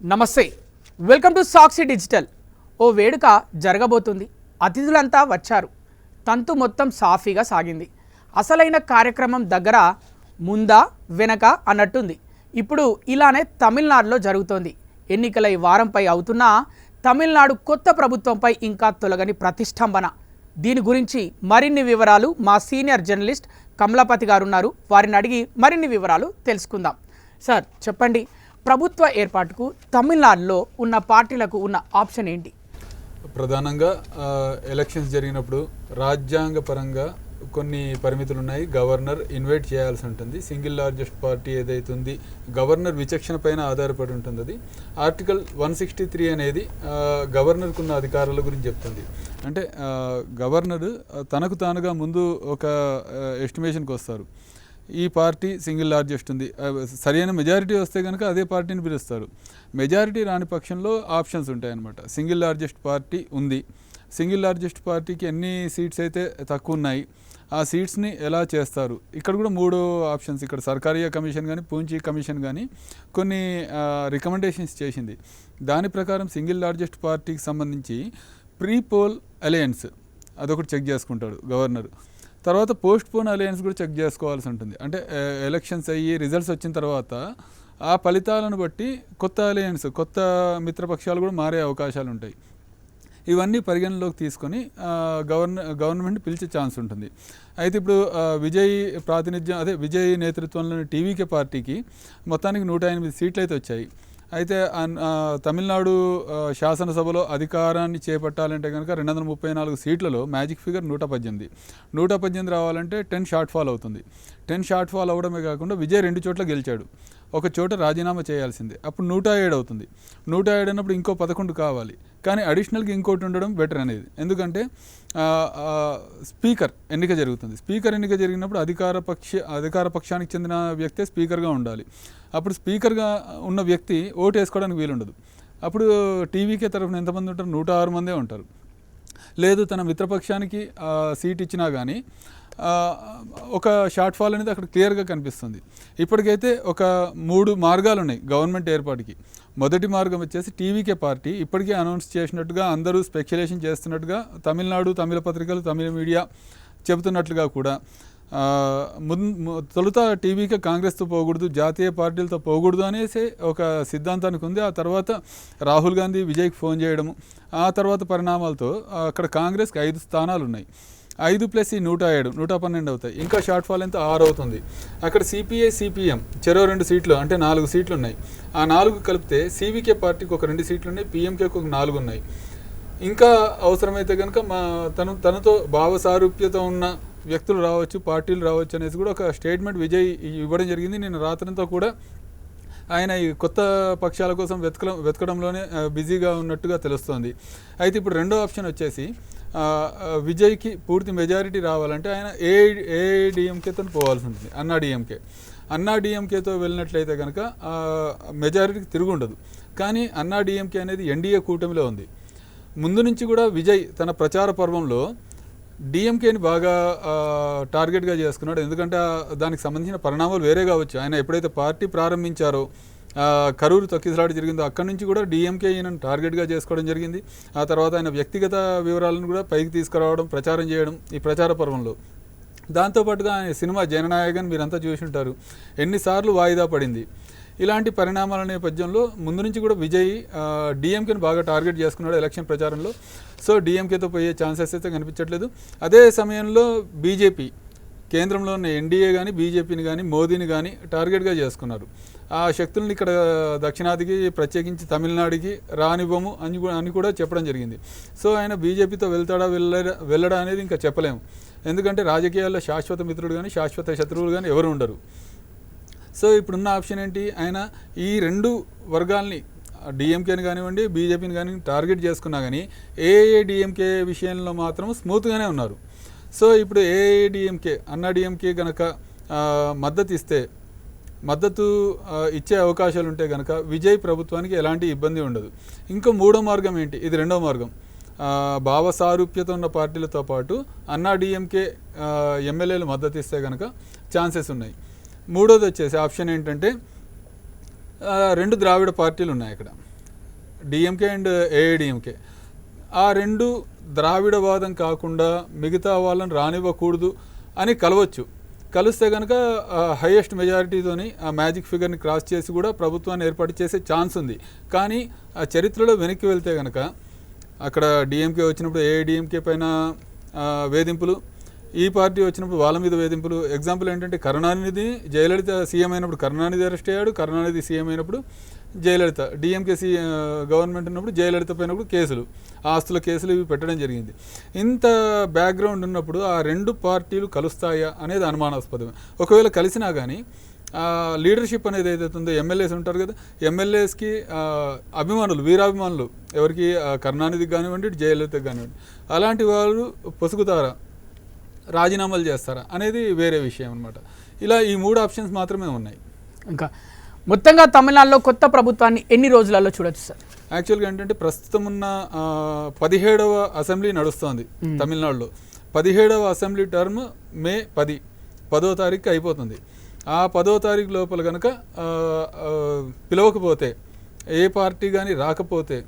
నమస్తే, welcome to Sakshi digital. ఓ వేడుక జరగబోతుంది. అతిథులంతా వచ్చారు. తంతు మొత్తం సాఫీగా సాగింది. అసలైన కార్యక్రమం దగ్గర ముందా వెనక అన్నట్టుంది. ఇప్పుడు ఇలానే తమిళనాడులో జరుగుతోంది. ఎన్నికల ఈ వారంపై అవుతున్నా తమిళనాడు కొత్త ప్రభుత్వంపై ఇంకా తొలగని ప్రతిష్టంభన. దీని గురించి మరిన్ని వివరాలు మా సీనియర్ జర్నలిస్ట్ కమలాపతి గారు ఉన్నారు. వారిని అడిగి మరిన్ని వివరాలు తెలుసుకుందాం. సార్ చెప్పండి, ప్రభుత్వ ఏర్పాటుకు తమిళనాడులో ఉన్న పార్టీలకు ఉన్న ఆప్షన్ ఏంటి? ప్రధానంగా ఎలక్షన్స్ జరిగినప్పుడు రాజ్యాంగ పరంగా కొన్ని పరిమితులు ఉన్నాయి. గవర్నర్ ఇన్వైట్ చేయాల్సి ఉంటుంది. సింగిల్ లార్జెస్ట్ పార్టీ ఏదైతే ఉంది, గవర్నర్ విచక్షణ పైన ఆధారపడి ఉంటుంది. అది ఆర్టికల్ 163 అనేది గవర్నర్కు ఉన్న అధికారాల గురించి చెప్తుంది. అంటే గవర్నర్ తనకు తానుగా ముందు ఒక ఎస్టిమేషన్కి వస్తారు. ఈ పార్టీ సింగిల్ లార్జెస్ట్ ఉంది, సరైన మెజారిటీ వస్తే కనుక అదే పార్టీని పిలుస్తారు. మెజారిటీ రాని పక్షంలో ఆప్షన్స్ ఉంటాయన్నమాట. సింగిల్ లార్జెస్ట్ పార్టీ ఉంది, సింగిల్ లార్జెస్ట్ పార్టీకి ఎన్ని సీట్స్ అయితే తక్కువ ఉన్నాయి, ఆ సీట్స్ని ఎలా చేస్తారు. ఇక్కడ కూడా 3 ఆప్షన్స్. ఇక్కడ సర్కారియా కమిషన్ కానీ పూంచి కమిషన్ కానీ కొన్ని రికమెండేషన్స్ చేసింది. దాని ప్రకారం సింగిల్ లార్జెస్ట్ పార్టీకి సంబంధించి ప్రీ పోల్ అలయన్స్ అదొకటి చెక్ చేసుకుంటాడు గవర్నర్. తర్వాత పోస్ట్ పోన్ అలయన్స్ కూడా చెక్ చేసుకోవాల్సి ఉంటుంది. అంటే ఎలక్షన్స్ అయ్యి రిజల్ట్స్ వచ్చిన తర్వాత ఆ ఫలితాలను బట్టి కొత్త అలయన్స్, కొత్త మిత్రపక్షాలు కూడా మారే అవకాశాలు ఉంటాయి. ఇవన్నీ పరిగణలోకి తీసుకొని గవర్నమెంట్ పిలిచే ఛాన్స్ ఉంటుంది. అయితే ఇప్పుడు విజయ్ నేతృత్వంలోని టీవీకే పార్టీకి మొత్తానికి 108 సీట్లు అయితే వచ్చాయి. అయితే తమిళనాడు శాసనసభలో అధికారాన్ని చేపట్టాలంటే కనుక 234 సీట్లలో మ్యాజిక్ ఫిగర్ 118 రావాలంటే 10 షార్ట్ ఫాల్ అవుతుంది. 10 షార్ట్ ఫాల్ అవ్వడమే కాకుండా విజయ్ 2 చోట్ల గెలిచాడు, ఒక చోట రాజీనామా చేయాల్సిందే. అప్పుడు 107 అవుతుంది. 107 అన్నప్పుడు ఇంకో 11 కావాలి. కానీ అడిషనల్గా ఇంకోటి ఉండడం బెటర్ అనేది. ఎందుకంటే స్పీకర్ ఎన్నిక జరుగుతుంది. స్పీకర్ ఎన్నిక జరిగినప్పుడు అధికార పక్షానికి చెందిన వ్యక్తే స్పీకర్గా ఉండాలి. అప్పుడు స్పీకర్గా ఉన్న వ్యక్తి ఓటు వేసుకోవడానికి వీలుండదు. అప్పుడు టీవీకే తరఫున ఎంతమంది ఉంటారు? 106 మందే ఉంటారు. లేదు తన మిత్రపక్షానికి సీట్ ఇచ్చినా కానీ ఒక షార్ట్ ఫాల్ అనేది అక్కడ క్లియర్గా కనిపిస్తుంది. ఇప్పటికైతే ఒక 3 మార్గాలు ఉన్నాయి గవర్నమెంట్ ఏర్పాటుకి. మొదటి మార్గం వచ్చేసి టీవీకే పార్టీ ఇప్పటికే అనౌన్స్ చేసినట్టుగా, అందరూ స్పెక్యులేషన్ చేస్తున్నట్టుగా, తమిళ పత్రికలు, తమిళ మీడియా చెబుతున్నట్లుగా కూడా తొలుత టీవీకే కాంగ్రెస్తో పోకూడదు, జాతీయ పార్టీలతో పోకూడదు అనేసి ఒక సిద్ధాంతానికి ఉంది. ఆ తర్వాత రాహుల్ గాంధీ విజయ్కి ఫోన్ చేయడము, ఆ తర్వాత పరిణామాలతో అక్కడ కాంగ్రెస్కి 5 స్థానాలు ఉన్నాయి. 5 ప్లస్ ఈ 107 112 అవుతాయి. ఇంకా షార్ట్ ఫాల్ ఎంత 6 అవుతుంది. అక్కడ సిపిఐ సిపిఎం చెరో 2 సీట్లు, అంటే 4 సీట్లు ఉన్నాయి. ఆ 4 కలిపితే సివికే పార్టీకి ఒక 2 సీట్లు ఉన్నాయి, పిఎంకేకి ఒక 4 ఉన్నాయి. ఇంకా అవసరమైతే కనుక తనతో భావసారూప్యత ఉన్న వ్యక్తులు రావచ్చు, పార్టీలు రావచ్చు అనేసి కూడా ఒక స్టేట్మెంట్ విజయ్ ఇవ్వడం జరిగింది. నేను రాత్రంతా కూడా ఆయన ఈ కొత్త పక్షాల కోసం వెతకడంలోనే బిజీగా ఉన్నట్టుగా తెలుస్తోంది. అయితే ఇప్పుడు రెండో ఆప్షన్ వచ్చేసి విజయ్కి పూర్తి మెజారిటీ రావాలంటే ఆయన ఏఐడిఎంకేతో పోవాల్సి ఉంటుంది. అన్నాడీఎంకేతో వెళ్ళినట్లయితే కనుక మెజారిటీకి తిరుగుండదు. కానీ అన్నాడీఎంకే అనేది ఎన్డీఏ కూటమిలో ఉంది. ముందు నుంచి కూడా విజయ్ తన ప్రచార పర్వంలో డిఎంకేని బాగా టార్గెట్గా చేసుకున్నాడు. ఎందుకంటే దానికి సంబంధించిన పరిణామాలు వేరే కావచ్చు. ఆయన ఎప్పుడైతే పార్టీ ప్రారంభించారో, కరూరు తొక్కిసలాట జరిగిందో అక్కడి నుంచి కూడా డిఎంకే ఈయనను టార్గెట్గా చేసుకోవడం జరిగింది. ఆ తర్వాత ఆయన వ్యక్తిగత వివరాలను కూడా పైకి తీసుకురావడం, ప్రచారం చేయడం ఈ ప్రచార పర్వంలో. దాంతోపాటుగా ఆయన సినిమా జననాయకన్ మీరంతా చూసి ఉంటారు, ఎన్నిసార్లు వాయిదా పడింది. ఇలాంటి పరిణామాల నేపథ్యంలో ముందు నుంచి కూడా విజయ్ డిఎంకేని బాగా టార్గెట్ చేసుకున్నాడు ఎలక్షన్ ప్రచారంలో. సో డిఎంకేతో పోయే ఛాన్సెస్ అయితే కనిపించట్లేదు. అదే సమయంలో బీజేపీ కేంద్రంలో ఉన్న ఎన్డీఏ కానీ బీజేపీని కానీ మోదీని కానీ టార్గెట్గా చేసుకున్నారు. ఆ శక్తులను ఇక్కడ దక్షిణాదికి, ప్రత్యేకించి తమిళనాడుకి రానివ్వము అని కూడా చెప్పడం జరిగింది. సో ఆయన బీజేపీతో వెళ్ళడా అనేది ఇంకా చెప్పలేము. ఎందుకంటే రాజకీయాల్లో శాశ్వత మిత్రుడు కానీ శాశ్వత శత్రువులు కానీ ఎవరు ఉండరు. సో ఇప్పుడున్న ఆప్షన్ ఏంటి? ఆయన ఈ 2 వర్గాల్ని, డిఎంకేని కానివ్వండి బీజేపీని కానీ టార్గెట్ చేసుకున్నా కానీ ఏఐడిఎంకే విషయంలో మాత్రం స్మూత్గానే ఉన్నారు. సో ఇప్పుడు ఏఐడిఎంకే అన్నాడీఎంకే కనుక మద్దతు ఇచ్చే అవకాశాలు ఉంటే కనుక విజయ్ ప్రభుత్వానికి ఎలాంటి ఇబ్బంది ఉండదు. ఇంకో 3వ మార్గం ఏంటి? ఇది 2వ మార్గం. భావ సారూప్యత ఉన్న పార్టీలతో పాటు అన్నాడీఎంకే ఎమ్మెల్యేలు మద్దతు ఇస్తే కనుక ఛాన్సెస్ ఉన్నాయి. 3వది వచ్చేసి ఆప్షన్ ఏంటంటే రెండు ద్రావిడ పార్టీలు ఉన్నాయి అక్కడ, డిఎంకే అండ్ ఏఐడిఎంకే. ఆ రెండు ద్రావిడవాదం కాకుండా మిగతా వాళ్ళని రానివ్వకూడదు అని కలవచ్చు. కలిస్తే కనుక హైయెస్ట్ మెజారిటీతోని ఆ మ్యాజిక్ ఫిగర్ని క్రాస్ చేసి కూడా ప్రభుత్వాన్ని ఏర్పాటు చేసే ఛాన్స్ ఉంది. కానీ ఆ చరిత్రలో వెనక్కి వెళ్తే కనుక అక్కడ డిఎంకే వచ్చినప్పుడు ఏఐడిఎంకే పైన వేధింపులు, ఈ పార్టీ వచ్చినప్పుడు వాళ్ళ మీద వేధింపులు. ఎగ్జాంపుల్ ఏంటంటే కరుణానిధి, జయలలిత సీఎం అయినప్పుడు కరుణానిధి అరెస్ట్ అయ్యాడు, కరుణానిధి సీఎం అయినప్పుడు జయలలిత, డిఎంకే గవర్నమెంట్ ఉన్నప్పుడు జయలలిత పైనప్పుడు కేసులు, ఆస్తుల కేసులు ఇవి పెట్టడం జరిగింది. ఇంత బ్యాక్గ్రౌండ్ ఉన్నప్పుడు ఆ రెండు పార్టీలు కలుస్తాయా అనేది అనుమానాస్పదమే. ఒకవేళ కలిసినా కానీ లీడర్షిప్ అనేది ఏదైతే ఉందో, ఎమ్మెల్యేస్ ఉంటారు కదా, ఎమ్మెల్యేస్కి అభిమానులు, వీరాభిమానులు ఎవరికి కరుణానిధికి కానివ్వండి, జయలలితకి కానివ్వండి, అలాంటి వాళ్ళు పొసుగుతారా, రాజీనామాలు చేస్తారా అనేది వేరే విషయం అనమాట. ఇలా ఈ 3 ఆప్షన్స్ మాత్రమే ఉన్నాయి. ఇంకా మొత్తంగా తమిళనాడులో కొత్త ప్రభుత్వాన్ని ఎన్ని రోజులలో చూడొచ్చు సార్? యాక్చువల్గా ఏంటంటే ప్రస్తుతం ఉన్న 17వ అసెంబ్లీ నడుస్తోంది తమిళనాడులో. 17వ అసెంబ్లీ టర్మ్ మే 10వ తారీఖు అయిపోతుంది. ఆ 10వ తారీఖు లోపల కనుక పిలవకపోతే, ఏ పార్టీ కానీ రాకపోతే,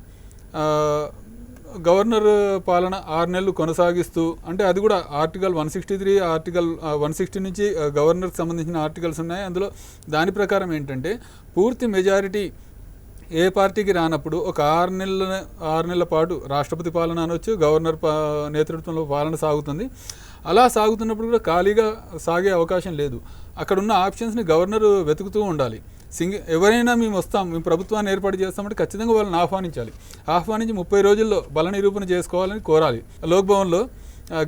గవర్నర్ పాలన 6 నెలలు కొనసాగిస్తూ, అంటే అది కూడా ఆర్టికల్ 163, ఆర్టికల్ 160 నుంచి గవర్నర్కి సంబంధించిన ఆర్టికల్స్ ఉన్నాయి. అందులో దాని ప్రకారం ఏంటంటే పూర్తి మెజారిటీ ఏ పార్టీకి రానప్పుడు ఒక 6 నెలల పాటు రాష్ట్రపతి పాలన అనొచ్చు, గవర్నర్ నేతృత్వంలో పాలన సాగుతుంది. అలా సాగుతున్నప్పుడు కూడా ఖాళీగా సాగే అవకాశం లేదు. అక్కడున్న ఆప్షన్స్ని గవర్నర్ వెతుకుతూ ఉండాలి. ఎవరైనా మేము వస్తాం, మేము ప్రభుత్వాన్ని ఏర్పాటు చేస్తామంటే ఖచ్చితంగా వాళ్ళని ఆహ్వానించి 30 రోజుల్లో బల నిరూపణ చేసుకోవాలని కోరాలి. లోక్భవన్లో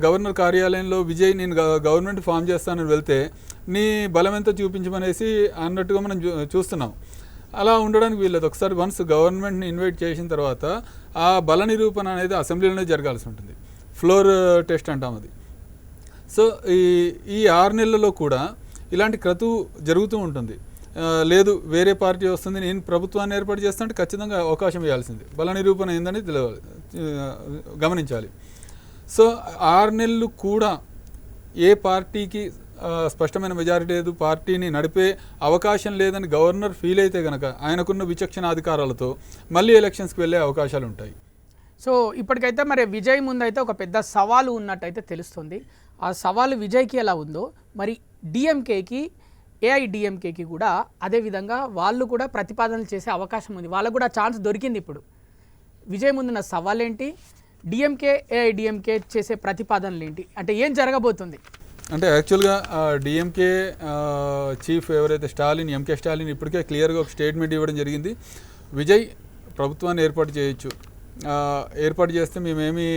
గవర్నర్ కార్యాలయంలో విజయ్ నేను గవర్నమెంట్ ఫామ్ చేస్తానని వెళ్తే నీ బలం ఎంతో చూపించమనేసి అన్నట్టుగా మనం చూస్తున్నాం. అలా ఉండడానికి వీళ్ళది. ఒకసారి వన్స్ గవర్నమెంట్ని ఇన్వైట్ చేసిన తర్వాత ఆ బల నిరూపణ అనేది అసెంబ్లీలోనే జరగాల్సి ఉంటుంది. ఫ్లోర్ టెస్ట్ అంటాం అది. సో ఈ 6 నెలల్లో కూడా ఇలాంటి క్రతువు జరుగుతూ ఉంటుంది. లేదు వేరే పార్టీ వస్తుంది, నేను ప్రభుత్వాన్ని ఏర్పాటు చేస్తుంటే ఖచ్చితంగా అవకాశం ఇవ్వాల్సింది. బల నిరూపణ ఏందని గమనించాలి. సో 6 నెలలు కూడా ఏ పార్టీకి స్పష్టమైన మెజారిటీ లేదు, పార్టీని నడిపే అవకాశం లేదని గవర్నర్ ఫీల్ అయితే కనుక ఆయనకున్న విచక్షణ అధికారాలతో మళ్ళీ ఎలక్షన్స్కి వెళ్ళే అవకాశాలు ఉంటాయి. సో ఇప్పటికైతే మరి విజయ్ ముందైతే ఒక పెద్ద సవాలు ఉన్నట్టయితే తెలుస్తుంది. ఆ సవాలు విజయ్కి ఎలా ఉందో మరి డిఎంకేకి, ఏఐడిఎంకేకి కూడా అదేవిధంగా వాళ్ళు కూడా ప్రతిపాదనలు చేసే అవకాశం ఉంది. వాళ్ళకు కూడా ఛాన్స్ దొరికింది. ఇప్పుడు విజయ్ ముందున్న సవాల్ ఏంటి, డిఎంకే ఏఐడిఎంకే చేసే ప్రతిపాదనలు ఏంటి, అంటే ఏం జరగబోతుంది? అంటే యాక్చువల్గా డిఎంకే చీఫ్ ఎవరైతే స్టాలిన్, ఎంకే స్టాలిన్ ఇప్పటికే క్లియర్గా ఒక స్టేట్మెంట్ ఇవ్వడం జరిగింది. విజయ్ ప్రభుత్వాన్ని ఏర్పాటు చేయొచ్చు, ఏర్పాటు చేస్తే మేమేమీ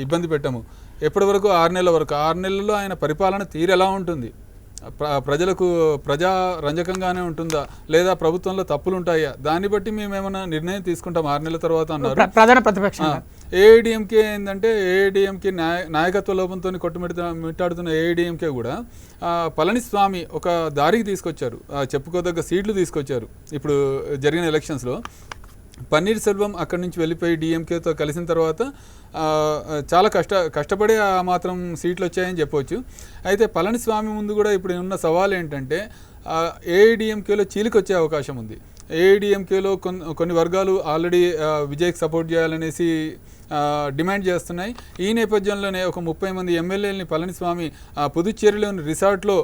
ఇబ్బంది పెట్టాము. ఎప్పటి వరకు 6 నెలల వరకు. 6 నెలల్లో ఆయన పరిపాలన తీరు ఎలా ఉంటుంది, ప్రజలకు ప్రజారంజకంగానే ఉంటుందా, లేదా ప్రభుత్వంలో తప్పులు ఉంటాయా, దాన్ని బట్టి మేము ఏమైనా నిర్ణయం తీసుకుంటాం 6 నెలల తర్వాత అన్నారు ప్రధాన ప్రతిపక్షం. ఏఐడిఎంకే ఏంటంటే ఏఐడిఎంకే నాయకత్వ లోపంతో మిట్టాడుతున్న ఏఐడిఎంకే కూడా పళనిస్వామి ఒక దారికి తీసుకొచ్చారు, చెప్పుకోదగ్గ సీట్లు తీసుకొచ్చారు. ఇప్పుడు జరిగిన ఎలక్షన్స్లో పన్నీర్ సెల్వం అక్కడి నుంచి వెళ్ళిపోయి డిఎంకేతో కలిసిన తర్వాత చాలా కష్టపడి ఆ మాత్రం సీట్లు వచ్చాయని చెప్పవచ్చు. అయితే పళనిస్వామి ముందు కూడా ఇప్పుడు ఉన్న సవాల్ ఏంటంటే ఏఐడిఎంకేలో చీలిక వచ్చే అవకాశం ఉంది. ఏఐడిఎంకేలో కొన్ని వర్గాలు ఆల్రెడీ విజయ్కి సపోర్ట్ చేయాలనేసి డిమాండ్ చేస్తున్నాయి. ఈ నేపథ్యంలోనే ఒక 30 మంది ఎమ్మెల్యేలని పళనిస్వామి పుదుచ్చేరిలోని రిసార్ట్లో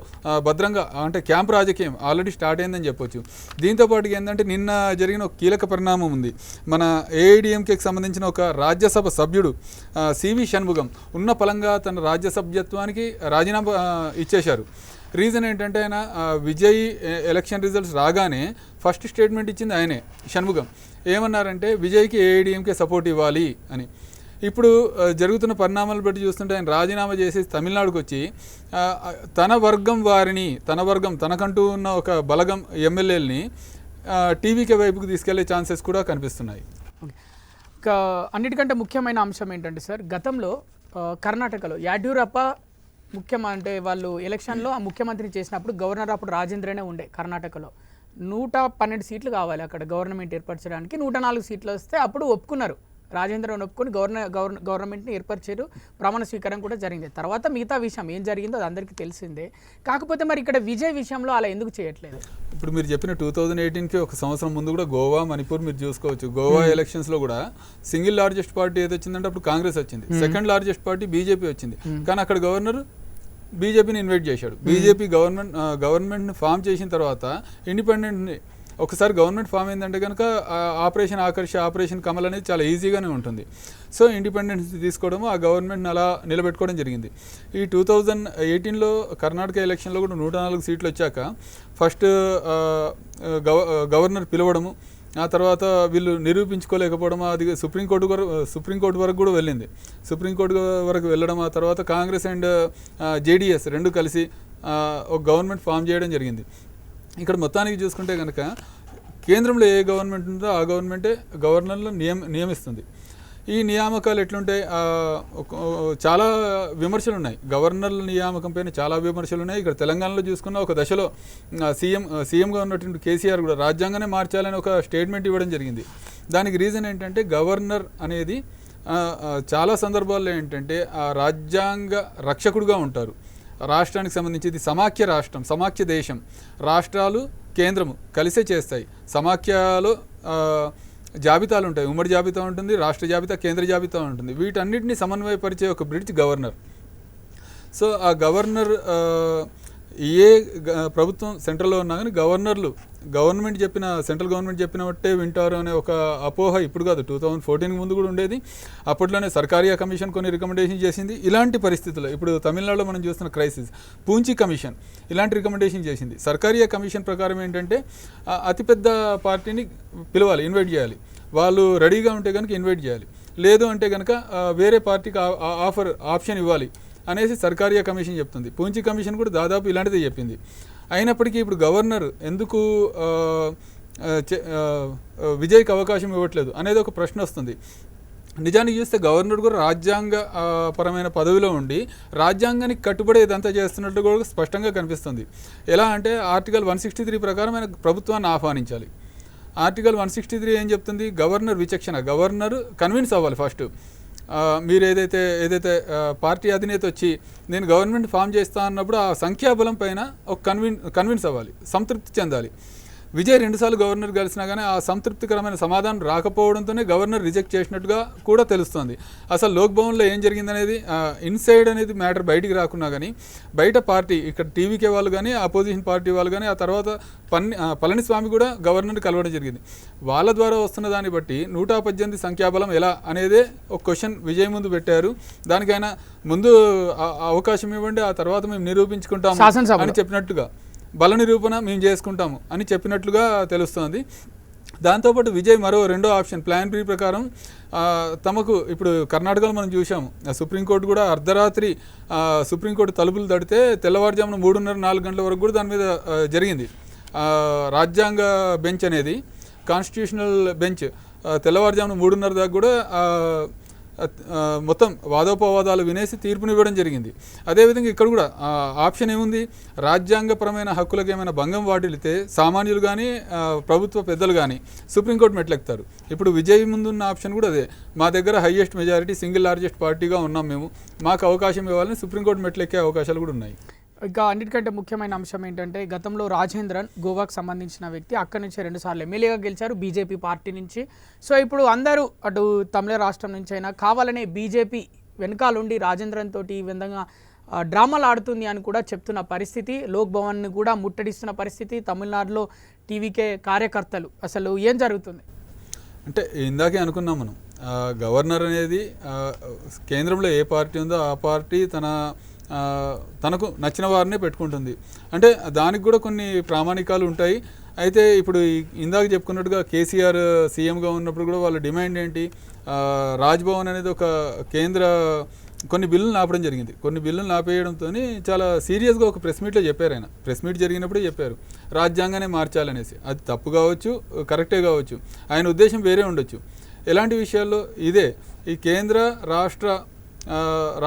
భద్రంగా, అంటే క్యాంప్ రాజకీయం ఆల్రెడీ స్టార్ట్ అయిందని చెప్పొచ్చు. దీంతోపాటు ఏంటంటే నిన్న జరిగిన ఒక కీలక పరిణామం ఉంది. మన ఏఐడిఎంకేకి సంబంధించిన ఒక రాజ్యసభ సభ్యుడు సివి షణ్ముగం ఉన్న పలంగా తన రాజ్యసభ్యత్వానికి రాజీనామా ఇచ్చేశారు. రీజన్ ఏంటంటే ఆయన విజయ్ ఎలక్షన్ రిజల్ట్స్ రాగానే ఫస్ట్ స్టేట్మెంట్ ఇచ్చింది ఆయనే, షణ్ముగం. ఏమన్నారంటే విజయ్కి ఏఐడిఎంకే సపోర్ట్ ఇవ్వాలి అని. ఇప్పుడు జరుగుతున్న పరిణామాలు బట్టి చూస్తుంటే ఆయన రాజీనామా చేసి తమిళనాడుకు వచ్చి తన వర్గం వారిని, తనకంటూ ఉన్న ఒక బలగం ఎమ్మెల్యేలని టీవీకే వైపుకు తీసుకెళ్లే ఛాన్సెస్ కూడా కనిపిస్తున్నాయి. అన్నిటికంటే ముఖ్యమైన అంశం ఏంటంటే సార్, గతంలో కర్ణాటకలో యడ్యూరప్ప అంటే వాళ్ళు ఎలక్షన్లో ఆ ముఖ్యమంత్రి చేసినప్పుడు గవర్నర్ అప్పుడు రాజేంద్రనే ఉండే. కర్ణాటకలో 112 సీట్లు కావాలి అక్కడ గవర్నమెంట్ ఏర్పరచడానికి, 104 సీట్లు వస్తే అప్పుడు ఒప్పుకున్నారు రాజేంద్రన్ ఒప్పుకొని గవర్నమెంట్ని ఏర్పరిచారు, ప్రమాణ స్వీకారం కూడా జరిగింది. తర్వాత మిగతా విషయం ఏం జరిగిందో అది అందరికీ తెలిసిందే. కాకపోతే మరి ఇక్కడ విజయ్ విషయంలో అలా ఎందుకు చేయట్లేదు? ఇప్పుడు మీరు చెప్పిన 2018కి ఒక సంవత్సరం ముందు కూడా గోవా, మణిపూర్ మీరు చూసుకోవచ్చు. గోవా ఎలక్షన్స్లో కూడా సింగిల్ లార్జెస్ట్ పార్టీ ఏది వచ్చిందంటే అప్పుడు కాంగ్రెస్ వచ్చింది, సెకండ్ లార్జెస్ట్ పార్టీ బీజేపీ వచ్చింది. కానీ అక్కడ గవర్నర్ బీజేపీని ఇన్వైట్ చేశాడు. బీజేపీ గవర్నమెంట్ని ఫామ్ చేసిన తర్వాత ఇండిపెండెంట్ని ఒకసారి గవర్నమెంట్ ఫామ్ అయిందంటే కనుక ఆపరేషన్ ఆకర్ష, ఆపరేషన్ కమల్ అనేది చాలా ఈజీగానే ఉంటుంది. సో ఇండిపెండెన్స్ తీసుకోవడము, ఆ గవర్నమెంట్ని అలా నిలబెట్టుకోవడం జరిగింది. ఈ 2018లో కర్ణాటక ఎలక్షన్లో కూడా 104 సీట్లు వచ్చాక ఫస్ట్ గవర్నర్ పిలవడము, ఆ తర్వాత వీళ్ళు నిరూపించుకోలేకపోవడం, అది సుప్రీంకోర్టు వరకు కూడా వెళ్ళింది. సుప్రీంకోర్టు వరకు వెళ్ళడం, ఆ తర్వాత కాంగ్రెస్ అండ్ జేడీఎస్ రెండు కలిసి ఒక గవర్నమెంట్ ఫామ్ చేయడం జరిగింది. ఇక్కడ మొత్తానికి చూసుకుంటే కనుక కేంద్రంలో ఏ గవర్నమెంట్ ఉందో ఆ గవర్నమెంటే గవర్నర్లను నియమిస్తుంది. ఈ నియామకాలు ఎట్లుంటాయి, చాలా విమర్శలు ఉన్నాయి. గవర్నర్ల నియామకం పైన చాలా విమర్శలు ఉన్నాయి. ఇక్కడ తెలంగాణలో చూసుకున్న ఒక దశలో సీఎంగా ఉన్నటువంటి కేసీఆర్ కూడా రాజ్యాంగానే మార్చాలని ఒక స్టేట్మెంట్ ఇవ్వడం జరిగింది. దానికి రీజన్ ఏంటంటే గవర్నర్ అనేది చాలా సందర్భాల్లో ఏంటంటే ఆ రాజ్యాంగ రక్షకుడుగా ఉంటారు. రాష్ట్రానికి సంబంధించి ఇది సమాఖ్య రాష్ట్రం, సమాఖ్య దేశం, రాష్ట్రాలు కేంద్రము కలిసే చేస్తాయి. సమాఖ్యలో జాబితాలు ఉంటాయి, ఉమ్మడి జాబితా ఉంటుంది, రాష్ట్ర జాబితా, కేంద్ర జాబితా ఉంటుంది. వీటన్నిటిని సమన్వయపరిచే ఒక బ్రిడ్జ్ గవర్నర్. సో ఆ గవర్నర్ ఏ ప్రభుత్వం సెంట్రల్లో ఉన్నా కానీ సెంట్రల్ గవర్నమెంట్ చెప్పినట్టే వింటారు అనే ఒక అపోహ ఇప్పుడు కాదు, 2014 ముందు కూడా ఉండేది. అప్పట్లోనే సర్కారియా కమిషన్ కొన్ని రికమెండేషన్ చేసింది. ఇలాంటి పరిస్థితుల్లో ఇప్పుడు తమిళనాడులో మనం చూస్తున్న క్రైసిస్, పూంచి కమిషన్ ఇలాంటి రికమెండేషన్ చేసింది. సర్కారియా కమిషన్ ప్రకారం ఏంటంటే అతిపెద్ద పార్టీని పిలవాలి, ఇన్వైట్ చేయాలి. వాళ్ళు రెడీగా ఉంటే కనుక ఇన్వైట్ చేయాలి, లేదు అంటే కనుక వేరే పార్టీకి ఆప్షన్ ఇవ్వాలి అనేసి సర్కారియా కమిషన్ చెప్తుంది. పూంచి కమిషన్ కూడా దాదాపు ఇలాంటిదే చెప్పింది. అయినప్పటికీ ఇప్పుడు గవర్నర్ ఎందుకు విజయ్కి అవకాశం ఇవ్వట్లేదు అనేది ఒక ప్రశ్న వస్తుంది. నిజానికి చూస్తే గవర్నర్ కూడా రాజ్యాంగ పరమైన పదవిలో ఉండి రాజ్యాంగానికి కట్టుబడి ఇదంతా చేస్తున్నట్టు కూడా స్పష్టంగా కనిపిస్తుంది. ఎలా అంటే ఆర్టికల్ 163 ప్రకారం ఆయన ప్రభుత్వాన్ని ఆహ్వానించాలి. ఆర్టికల్ 163 ఏం చెప్తుంది? గవర్నర్ విచక్షణ, గవర్నర్ కన్విన్స్ అవ్వాలి. ఫస్ట్ మీరు ఏదైతే పార్టీ అధినేత వచ్చి నేను గవర్నమెంట్ ఫామ్ చేస్తా అన్నప్పుడు ఆ సంఖ్యాబలం పైన ఒక కన్విన్స్ అవ్వాలి, సంతృప్తి చెందాలి. విజయ్ 2 సార్లు గవర్నర్ కలిసినా కానీ ఆ సంతృప్తికరమైన సమాధానం రాకపోవడంతోనే గవర్నర్ రిజెక్ట్ చేసినట్టుగా కూడా తెలుస్తుంది. అసలు లోక్ భవన్లో ఏం జరిగిందనేది ఇన్సైడ్ అనేది మ్యాటర్ బయటికి రాకున్నా కానీ బయట పార్టీ, ఇక్కడ టీవీకే వాళ్ళు కానీ అపోజిషన్ పార్టీ వాళ్ళు కానీ, ఆ తర్వాత పళనిస్వామి కూడా గవర్నర్ని కలవడం జరిగింది. వాళ్ళ ద్వారా వస్తున్న దాన్ని బట్టి 118 సంఖ్యాబలం ఎలా అనేదే ఒక క్వశ్చన్ విజయ్ ముందు పెట్టారు. దానికైనా ముందు అవకాశం ఇవ్వండి, ఆ తర్వాత మేము నిరూపించుకుంటాము అని చెప్పినట్టుగా, బల నిరూపణ మేము చేసుకుంటాము అని చెప్పినట్లుగా తెలుస్తోంది. దాంతోపాటు విజయ్ మరో రెండో ఆప్షన్ ప్లాన్ బి ప్రకారం తమకు ఇప్పుడు కర్ణాటకలో మనం చూసాము, సుప్రీంకోర్టు కూడా అర్ధరాత్రి సుప్రీంకోర్టు తలుపులు తడితే తెల్లవారుజామున 3:30-4 గంటల వరకు కూడా దాని మీద జరిగింది. రాజ్యాంగ బెంచ్ అనేది, కాన్స్టిట్యూషనల్ బెంచ్ తెల్లవారుజామున 3:30 దాకా కూడా మొత్తం వాదోపవాదాలు వినేసి తీర్పునివ్వడం జరిగింది. అదేవిధంగా ఇక్కడ కూడా ఆప్షన్ ఏముంది? రాజ్యాంగపరమైన హక్కులకు ఏమైనా భంగం వాటిల్లితే సామాన్యులు కానీ ప్రభుత్వ పెద్దలు కానీ సుప్రీంకోర్టు మెట్లెక్కుతారు. ఇప్పుడు విజయ్ ముందున్న ఆప్షన్ కూడా అదే, మా దగ్గర హైయెస్ట్ మెజారిటీ, సింగిల్ లార్జెస్ట్ పార్టీగా ఉన్నాం మేము, మాకు అవకాశం ఇవ్వాలని సుప్రీంకోర్టు మెట్లెక్కే అవకాశాలు కూడా ఉన్నాయి. ఇంకా అన్నిటికంటే ముఖ్యమైన అంశం ఏంటంటే గతంలో రాజేంద్రన్ గోవాకు సంబంధించిన వ్యక్తి, అక్కడి నుంచి 2 సార్లు ఎమ్మెల్యేగా గెలిచారు బీజేపీ పార్టీ నుంచి. సో ఇప్పుడు అందరూ అటు తమిళ రాష్ట్రం నుంచి అయినా కావాలనే బీజేపీ వెనకాలండి రాజేంద్రన్ తోటి ఈ విధంగా డ్రామాలు ఆడుతుంది అని కూడా చెప్తున్న పరిస్థితి, లోక్ భవన్ని కూడా ముట్టడిస్తున్న పరిస్థితి. తమిళనాడులో టీవీకే కార్యకర్తలు, అసలు ఏం జరుగుతుంది? అంటే ఇందాకే అనుకున్నాం మనం, గవర్నర్ అనేది కేంద్రంలో ఏ పార్టీ ఉందో ఆ పార్టీ తనకు నచ్చిన వారినే పెట్టుకుంటుంది. అంటే దానికి కూడా కొన్ని ప్రామాణికాలు ఉంటాయి. అయితే ఇప్పుడు ఇందాక చెప్పుకున్నట్టుగా కేసీఆర్ సీఎంగా ఉన్నప్పుడు కూడా వాళ్ళ డిమాండ్ ఏంటి? రాజ్భవన్ అనేది ఒక కేంద్ర కొన్ని బిల్లులు ఆపడం జరిగింది. కొన్ని బిల్లులు ఆపేయడంతో చాలా సీరియస్గా ఒక ప్రెస్ మీట్లో చెప్పారు. ఆయన ప్రెస్ మీట్ జరిగినప్పుడే చెప్పారు రాజ్యాంగానే మార్చాలనేసి. అది తప్పు కావచ్చు, కరెక్టే కావచ్చు, ఆయన ఉద్దేశం వేరే ఉండొచ్చు. ఎలాంటి విషయాల్లో ఇదే ఈ కేంద్ర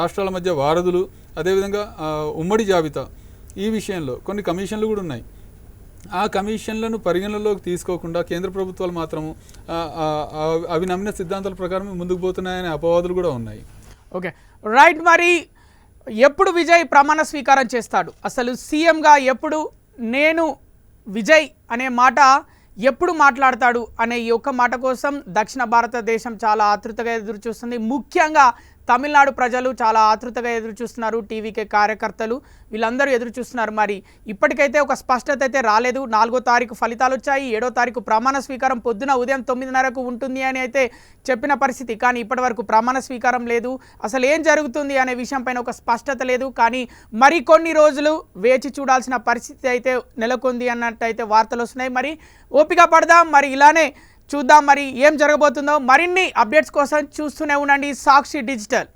రాష్ట్రాల మధ్య వారధులు, అదేవిధంగా ఉమ్మడి జాబితా, ఈ విషయంలో కొన్ని కమిషన్లు కూడా ఉన్నాయి. ఆ కమిషన్లను పరిగణనలోకి తీసుకోకుండా కేంద్ర ప్రభుత్వాలు మాత్రము అవి నమ్మిన సిద్ధాంతాల ప్రకారం ముందుకు పోతున్నాయనే అపవాదులు కూడా ఉన్నాయి. Okay right. మరి ఎప్పుడు విజయ్ ప్రమాణ స్వీకారం చేస్తాడు, అసలు సీఎంగా ఎప్పుడు నేను విజయ్ అనే మాట ఎప్పుడు మాట్లాడతాడు అనే ఈ ఒక్క మాట కోసం దక్షిణ భారతదేశం చాలా ఆతృతగా ఎదురు చూస్తుంది. ముఖ్యంగా తమిళనాడు ప్రజలు చాలా ఆతృతగా ఎదురు చూస్తున్నారు. టీవీకే కార్యకర్తలు వీళ్ళందరూ ఎదురు చూస్తున్నారు. మరి ఇప్పటికైతే ఒక స్పష్టత అయితే రాలేదు. 4వ తారీఖు ఫలితాలు వచ్చాయి. 7వ తారీఖు ప్రమాణ స్వీకారం పొద్దున ఉదయం 9:30కు ఉంటుంది అని అయితే చెప్పిన పరిస్థితి. కానీ ఇప్పటి వరకు ప్రమాణ స్వీకారం లేదు. అసలు ఏం జరుగుతుంది అనే విషయం పైన ఒక స్పష్టత లేదు. కానీ మరికొన్ని రోజులు వేచి చూడాల్సిన పరిస్థితి అయితే నెలకొంది అన్నట్టయితే వార్తలు వస్తున్నాయి. మరి ఓపిక పడదాం, మరి ఇలానే చూద్దాం మరి ఏం జరగబోతుందో. మరిన్ని అప్డేట్స్ కోసం చూస్తూనే ఉండండి సాక్షి డిజిటల్.